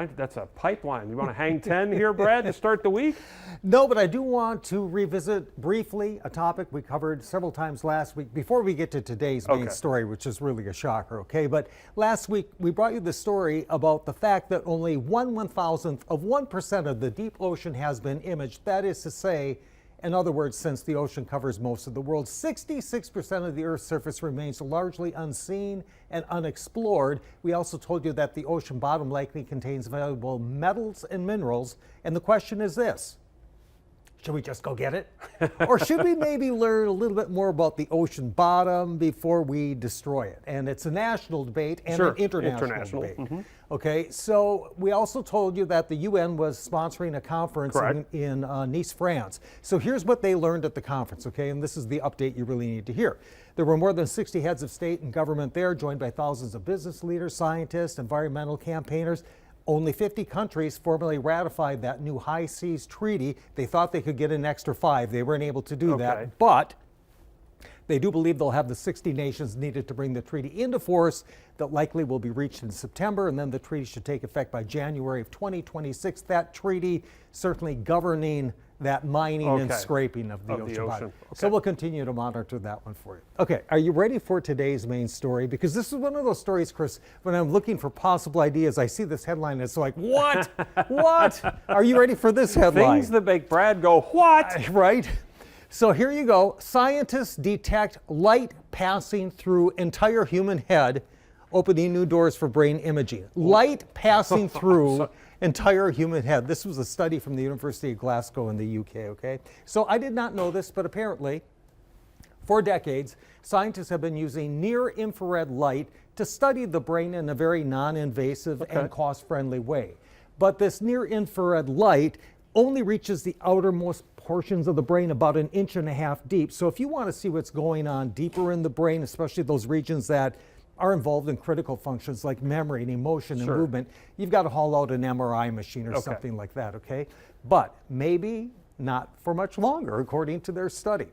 That's a pipeline. You want to hang 10 here, Brad, to start the week? No, but I do want to revisit briefly a topic we covered several times last week before we get to today's main story, which is really a shocker, okay? But last week we brought you the story about the fact that only 1/1000th of 1% of the deep ocean has been imaged. That is to say, in other words, since the ocean covers most of the world, 66% of the Earth's surface remains largely unseen and unexplored. We also told you that the ocean bottom likely contains valuable metals and minerals. And the question is this: should we just go get it? Or should we maybe learn a little bit more about the ocean bottom before we destroy it? And it's a national debate and an international debate. Okay, so we also told you that the UN was sponsoring a conference in Nice, France. So here's what they learned at the conference, okay? And this is the update you really need to hear. There were more than 60 heads of state and government there, joined by thousands of business leaders, scientists, environmental campaigners. Only 50 countries formally ratified that new high seas treaty. They thought they could get an extra 5. They weren't able to do that, but they do believe they'll have the 60 nations needed to bring the treaty into force. That likely will be reached in September, and then the treaty should take effect by January of 2026. That treaty certainly governing that mining and scraping of the ocean bottom. So we'll continue to monitor that one for you. Okay, are you ready for today's main story? Because this is one of those stories, Chris, when I'm looking for possible ideas, I see this headline and it's like, what? What? Are you ready for this headline? Things that make Brad go, what? Right? So here you go. Scientists detect light passing through entire human head, opening new doors for brain imaging. Light passing through entire human head. This was a study from the University of Glasgow in the UK, okay? So I did not know this, but apparently for decades, scientists have been using near-infrared light to study the brain in a very non-invasive and cost-friendly way. But this near-infrared light only reaches the outermost portions of the brain about 1.5 inches deep. So if you want to see what's going on deeper in the brain, especially those regions that are involved in critical functions like memory and emotion and movement, you've got to haul out an MRI machine or something like that, okay? But maybe not for much longer, according to their study.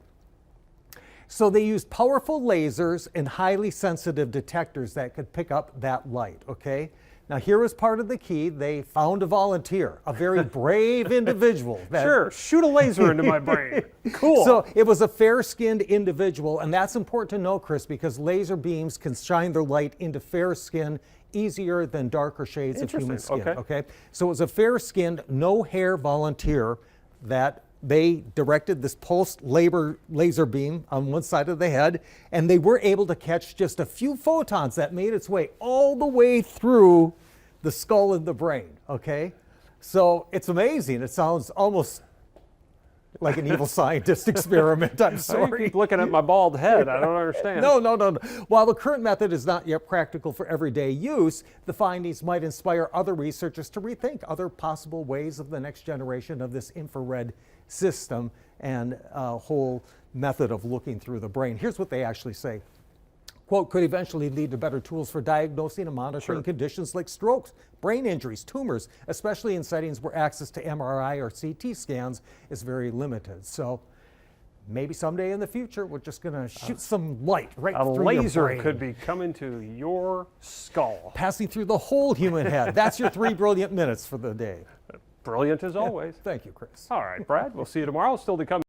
So they used powerful lasers and highly sensitive detectors that could pick up that light, okay? Now here was part of the key. They found a volunteer, a very brave individual. Shoot a laser into my brain. Cool. So it was a fair-skinned individual, and that's important to know, Chris, because laser beams can shine their light into fair skin easier than darker shades of human skin. Okay. So it was a fair-skinned, no-hair volunteer that they directed this pulsed laser beam on one side of the head, and they were able to catch just a few photons that made its way all the way through the skull and the brain, okay? So it's amazing. It sounds almost like an evil scientist experiment. I'm sorry. I keep looking at my bald head. I don't understand. No. While the current method is not yet practical for everyday use, the findings might inspire other researchers to rethink other possible ways of the next generation of this infrared system and whole method of looking through the brain. Here's what they actually say. Quote, could eventually lead to better tools for diagnosing and monitoring conditions like strokes, brain injuries, tumors, especially in settings where access to MRI or CT scans is very limited. So maybe someday in the future, we're just going to shoot some light right through your brain. A laser could be coming to your skull. Passing through the whole human head. That's your 3 brilliant minutes for the day. Brilliant as always. Thank you, Chris. All right, Brad, we'll see you tomorrow. Still to come.